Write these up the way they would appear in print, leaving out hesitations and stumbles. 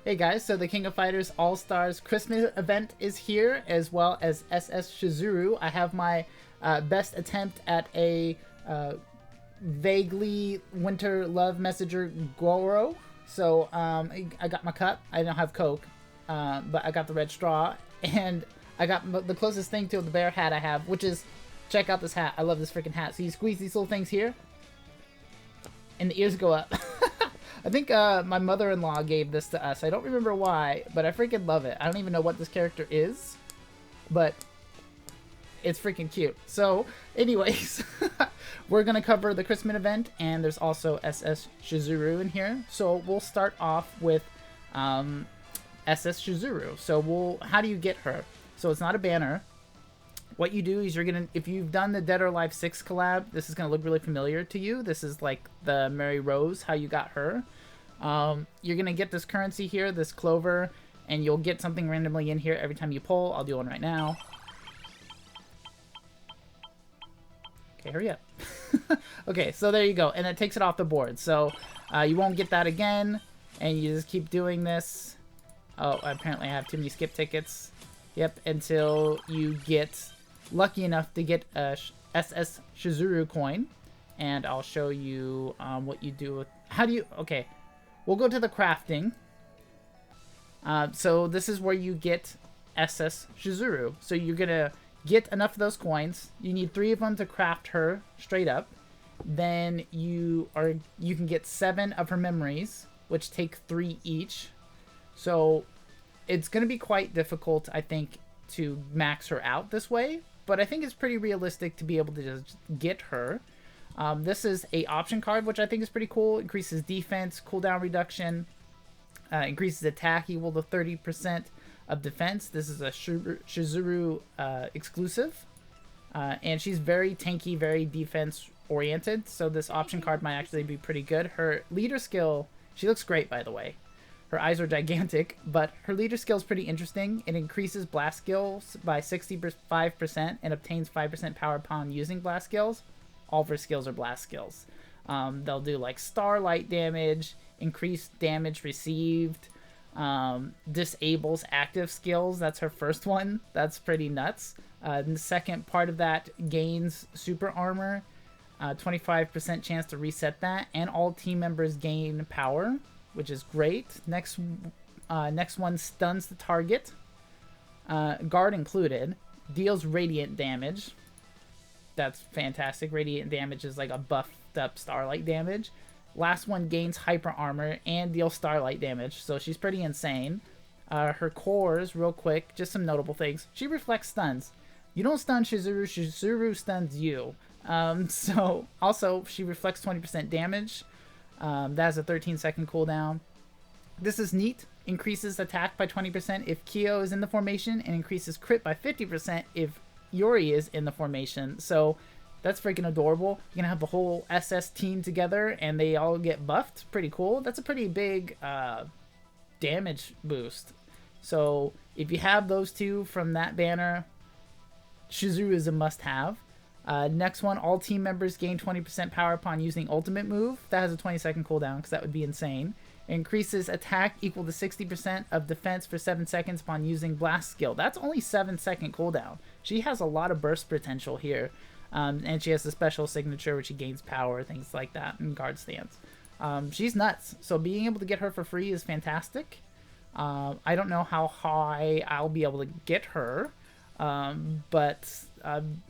Hey guys, so the King of Fighters All-Stars Christmas event is here, as well as SS Chizuru. I have my best attempt at a vaguely winter love messenger Goro. So I got my cup. I don't have Coke, but I got the red straw, and I got the closest thing to the bear hat I have, which is, check out this hat. I love this freaking hat. So you squeeze these little things here, and the ears go up. I think my mother-in-law gave this to us. I don't remember why, but I freaking love it. I don't even know what this character is, but it's freaking cute. So, anyways, we're going to cover the Christmas event, and there's also SS Chizuru in here. So we'll start off with SS Chizuru. So how do you get her? So it's not a banner. What you do is if you've done the Dead or Alive 6 collab, this is going to look really familiar to you. This is like the Mary Rose, how you got her. You're going to get this currency here, this clover, and you'll get something randomly in here every time you pull. I'll do one right now. Okay, hurry up. Okay, so there you go. And it takes it off the board. So you won't get that again, and you just keep doing this. Oh, apparently I have too many skip tickets. Yep, until you get lucky enough to get a SS Chizuru coin, and I'll show you what you do with. How do you? Okay, we'll go to the crafting. So this is where you get SS Chizuru. So you're gonna get enough of those coins. You need 3 of them to craft her straight up. Then you can get 7 of her memories, which take 3 each. So it's gonna be quite difficult, I think, to max her out this way. But I think it's pretty realistic to be able to just get her. This is a option card, which I think is pretty cool. Increases defense, cooldown reduction, increases attack equal to 30% of defense. This is a Chizuru exclusive. And she's very tanky, very defense oriented. So this option card might actually be pretty good. Her leader skill, she looks great, by the way. Her eyes are gigantic, but her leader skill is pretty interesting. It increases blast skills by 65% and obtains 5% power upon using blast skills. All of her skills are blast skills. They'll do like starlight damage, increased damage received, disables active skills. That's her first one. That's pretty nuts. The second part of that gains super armor, 25% chance to reset that, and all team members gain power, which is great. Next one stuns the target, guard included, deals radiant damage. That's fantastic. Radiant damage is like a buffed up starlight damage. Last one gains hyper armor and deals starlight damage, so she's pretty insane. Her cores, real quick, just some notable things. She reflects stuns. You don't stun Chizuru, Chizuru stuns you. So also she reflects 20% damage. That has a 13-second cooldown. This is neat. Increases attack by 20% if Kyo is in the formation, and increases crit by 50% if Yuri is in the formation. So that's freaking adorable. You're gonna have the whole SS team together, and they all get buffed. Pretty cool. That's a pretty big damage boost. So if you have those two from that banner, Chizuru is a must-have. Next one, all team members gain 20% power upon using ultimate move. That has a 20-second cooldown, because that would be insane. It increases attack equal to 60% of defense for 7 seconds upon using blast skill. That's only 7-second cooldown. She has a lot of burst potential here. And she has a special signature, which she gains power, things like that, and guard stance. She's nuts. So being able to get her for free is fantastic. I don't know how high I'll be able to get her. But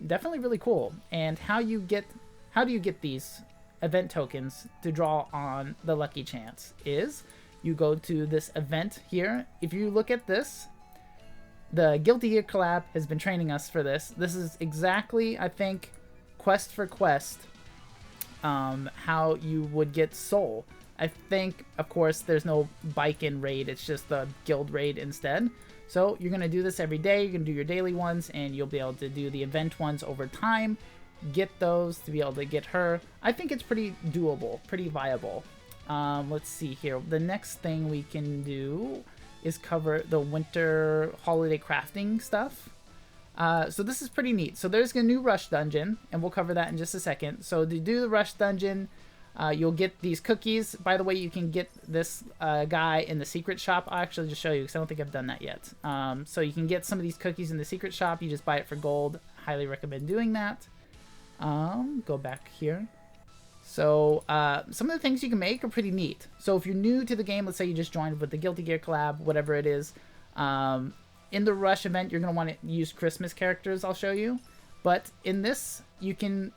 definitely really cool. And how do you get these event tokens to draw on the lucky chance is you go to this event here. If you look at this, the Guilty Gear collab has been training us for this. This is exactly, I think, quest for quest, how you would get soul. I think, of course, there's no bike-in raid. It's just the guild raid instead. So you're going to do this every day. You're going to do your daily ones, and you'll be able to do the event ones over time. Get those to be able to get her. I think it's pretty doable, pretty viable. Let's see here. The next thing we can do is cover the winter holiday crafting stuff. So this is pretty neat. So there's a new rush dungeon, and we'll cover that in just a second. So to do the rush dungeon, You'll get these cookies. By the way, you can get this guy in the secret shop. I'll actually just show you because I don't think I've done that yet. So you can get some of these cookies in the secret shop. You just buy it for gold. Highly recommend doing that. Go back here. So some of the things you can make are pretty neat. So if you're new to the game, let's say you just joined with the Guilty Gear collab, whatever it is, in the Rush event, you're going to want to use Christmas characters, I'll show you. But in this, you can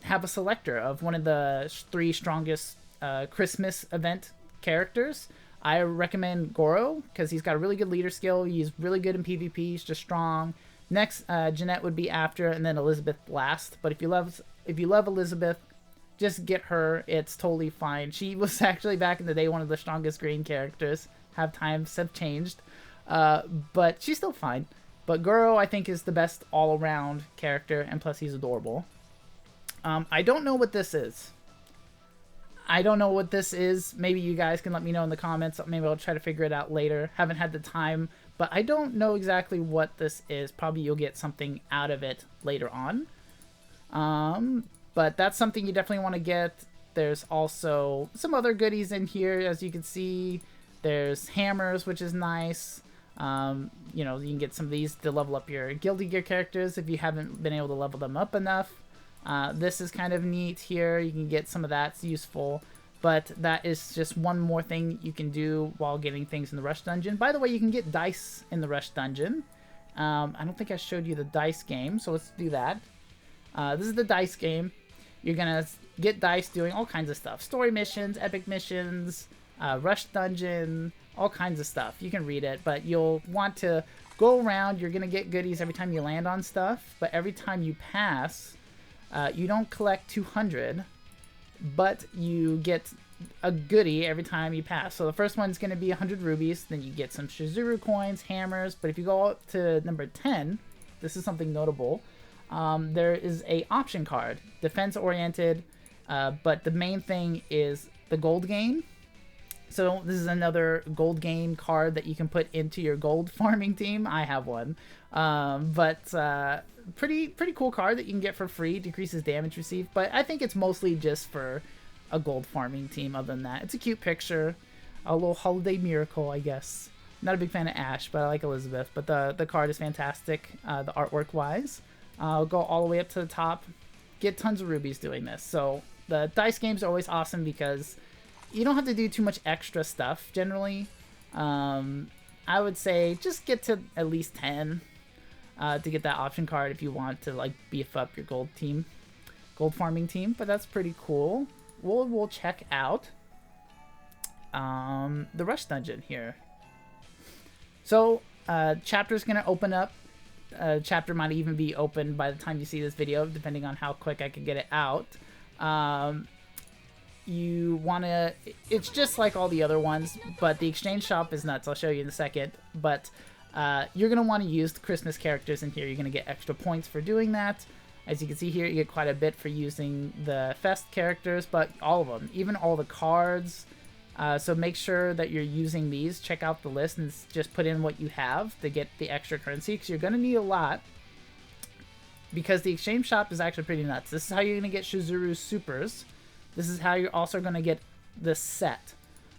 have a selector of one of the 3 strongest Christmas event characters. I recommend Goro because he's got a really good leader skill. He's really good in PvP. He's just strong. Next, Jeanette would be after, and then Elizabeth last. But if you love Elizabeth, just get her. It's totally fine. She was actually back in the day one of the strongest green characters. Times have changed, but she's still fine. But Goro, I think, is the best all-around character, and plus he's adorable. I don't know what this is. Maybe you guys can let me know in the comments. Maybe I'll try to figure it out later. Haven't had the time, but I don't know exactly what this is. Probably you'll get something out of it later on. But that's something you definitely want to get. There's also some other goodies in here, as you can see. There's hammers, which is nice. You know, you can get some of these to level up your Guilty Gear characters if you haven't been able to level them up enough. This is kind of neat here. You can get some of that's useful. But that is just one more thing you can do while getting things in the Rush Dungeon. By the way, you can get dice in the Rush Dungeon. I don't think I showed you the dice game, so let's do that. This is the dice game. You're going to get dice doing all kinds of stuff. Story missions, epic missions, Rush Dungeon, all kinds of stuff. You can read it, but you'll want to go around. You're going to get goodies every time you land on stuff, but every time you pass, you don't collect 200, but you get a goodie every time you pass. So the first one's going to be 100 rubies, then you get some Chizuru coins, hammers, but if you go up to number 10, this is something notable. There is a option card, defense oriented, but the main thing is the gold gain. So this is another gold gain card that you can put into your gold farming team. I have one, but pretty cool card that you can get for free. Decreases damage received, but I think it's mostly just for a gold farming team. Other than that, it's a cute picture, a little holiday miracle, I guess. Not a big fan of Ash, but I like Elizabeth. But the card is fantastic, the artwork wise. I'll go all the way up to the top, get tons of rubies doing this. So the dice games are always awesome because you don't have to do too much extra stuff generally. I would say just get to at least 10 to get that option card if you want to like beef up your gold farming team. But that's pretty cool. We'll check out the Rush Dungeon here. So chapter's gonna open up. Chapter might even be open by the time you see this video, depending on how quick I can get it out. You want to, it's just like all the other ones, but the exchange shop is nuts. I'll show you in a second. But you're going to want to use the Christmas characters in here. You're going to get extra points for doing that. As you can see here, you get quite a bit for using the Fest characters, but all of them, even all the cards. So make sure that you're using these. Check out the list and just put in what you have to get the extra currency, because you're going to need a lot. Because the exchange shop is actually pretty nuts. This is how you're going to get Chizuru supers. This is how you're also going to get the set.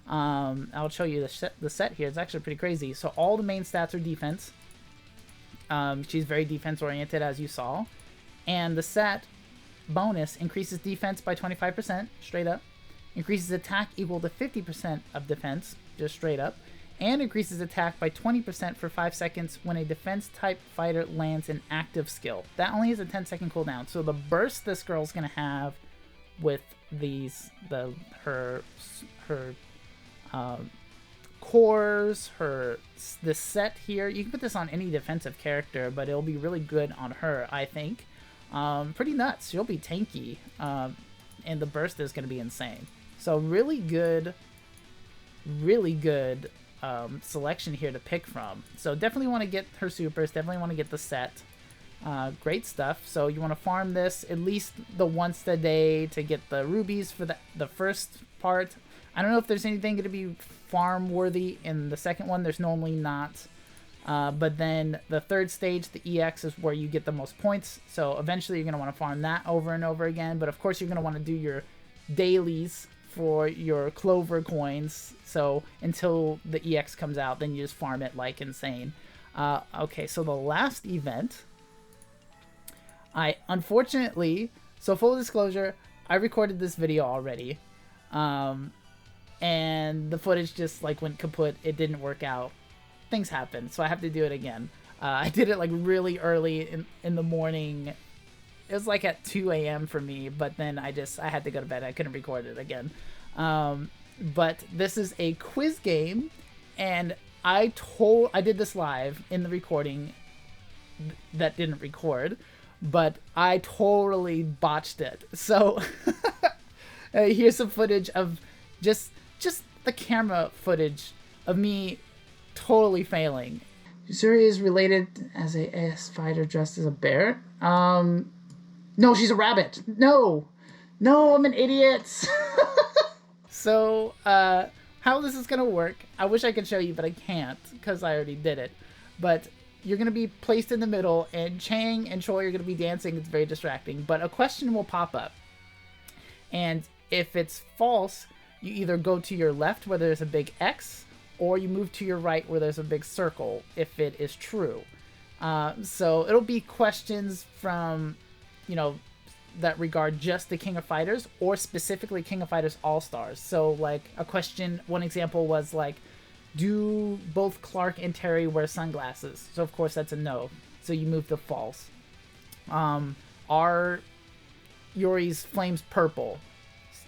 I'll show you the set here. It's actually pretty crazy. So all the main stats are defense. She's very defense oriented, as you saw. And the set bonus increases defense by 25%, straight up. Increases attack equal to 50% of defense, just straight up. And increases attack by 20% for 5 seconds when a defense type fighter lands an active skill. That only has a 10-second cooldown. So the burst this girl's going to have with these, her cores, this set here. You can put this on any defensive character, but it'll be really good on her, I think. Pretty nuts. She'll be tanky, and the burst is going to be insane. So really good selection here to pick from. So definitely want to get her supers, definitely want to get the set. Great stuff. So you want to farm this at least the once a day to get the rubies for the first part. I don't know if there's anything going to be farm worthy in the second one. There's normally not. But then the third stage, the EX, is where you get the most points. So eventually you're going to want to farm that over and over again. But of course you're going to want to do your dailies for your Clover coins. So until the EX comes out, then you just farm it like insane. Okay, so the last event, I unfortunately, so full disclosure, I recorded this video already. And the footage just like went kaput. It didn't work out. Things happen, so I have to do it again. I did it like really early in the morning. It was like at 2 a.m. for me, but then I had to go to bed. I couldn't record it again. But this is a quiz game, and I did this live in the recording that didn't record, but I totally botched it. So here's some footage of just the camera footage of me totally failing. Chizuru is related as a AS fighter dressed as a bear. No, she's a rabbit. No, I'm an idiot. So, how this is gonna work, I wish I could show you, but I can't because I already did it. But you're gonna be placed in the middle, and Chang and Choi are gonna be dancing. It's very distracting, but a question will pop up. And if it's false, you either go to your left where there's a big X, or you move to your right where there's a big circle if it is true. So it'll be questions from, that regard just the King of Fighters, or specifically King of Fighters All-Stars. So like a question, one example was like, do both Clark and Terry wear sunglasses? So of course that's a no. So you move to false. Are Yuri's flames purple?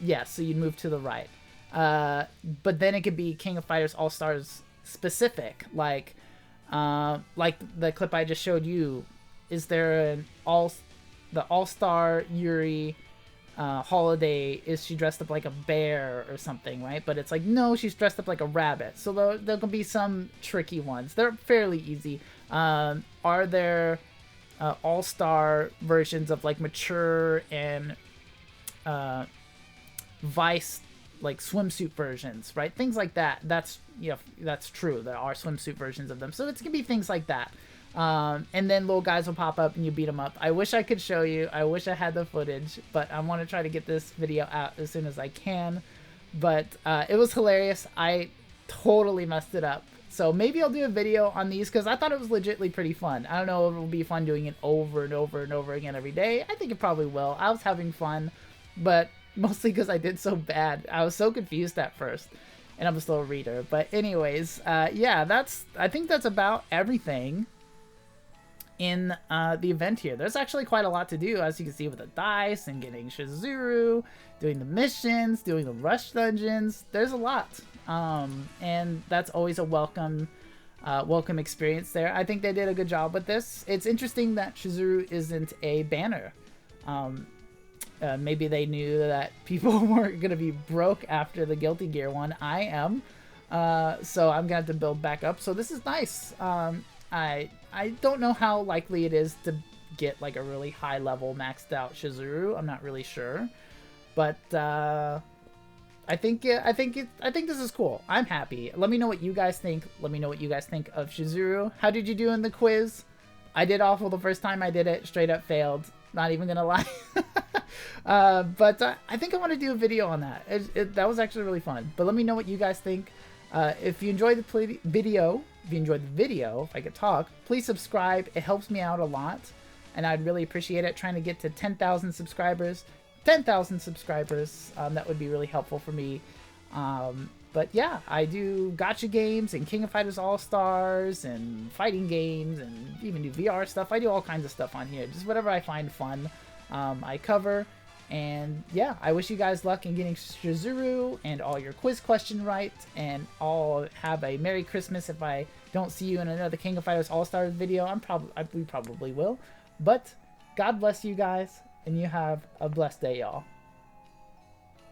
Yes, so you move to the right. But then it could be King of Fighters All-Stars specific, like the clip I just showed you. Is there the All-Star Yuri holiday, is she dressed up like a bear or something, right? But it's like, no, she's dressed up like a rabbit. So there can be some tricky ones. They're fairly easy. Are there All-Star versions of like Mature and Vice, like swimsuit versions, right? Things like that. That's true. There are swimsuit versions of them. So it's gonna be things like that. And then little guys will pop up and you beat them up. I wish I could show you. I wish I had the footage, but I want to try to get this video out as soon as I can. But it was hilarious. I totally messed it up. So maybe I'll do a video on these because I thought it was legitimately pretty fun. I don't know if it'll be fun doing it over and over and over again every day. I think it probably will. I was having fun, but mostly because I did so bad. I was so confused at first, and I'm a slow reader. But anyways, yeah, I think that's about everything in the event here. There's actually quite a lot to do, as you can see, with the dice and getting Chizuru, doing the missions, doing the rush dungeons. There's a lot, and that's always a welcome experience there. I think they did a good job with this. It's interesting that Chizuru isn't a banner. Maybe they knew that people weren't going to be broke after the Guilty Gear one. I am. So I'm going to have to build back up. So this is nice. I don't know how likely it is to get like a really high level maxed out Chizuru. I'm not really sure. But I think this is cool. I'm happy. Let me know what you guys think. Let me know what you guys think of Chizuru. How did you do in the quiz? I did awful the first time I did it. Straight up failed. Not even gonna lie. But I think I want to do a video on that. That was actually really fun. But let me know what you guys think. If you enjoyed the video, if I could talk, please subscribe. It helps me out a lot, and I'd really appreciate it. Trying to get to 10,000 subscribers. 10,000 subscribers. That would be really helpful for me. But yeah, I do gacha games and King of Fighters All-Stars and fighting games and even do VR stuff. I do all kinds of stuff on here. Just whatever I find fun, I cover. And yeah, I wish you guys luck in getting Chizuru and all your quiz question right. And I'll have a Merry Christmas if I don't see you in another King of Fighters All-Stars video. We probably will. But God bless you guys, and you have a blessed day, y'all.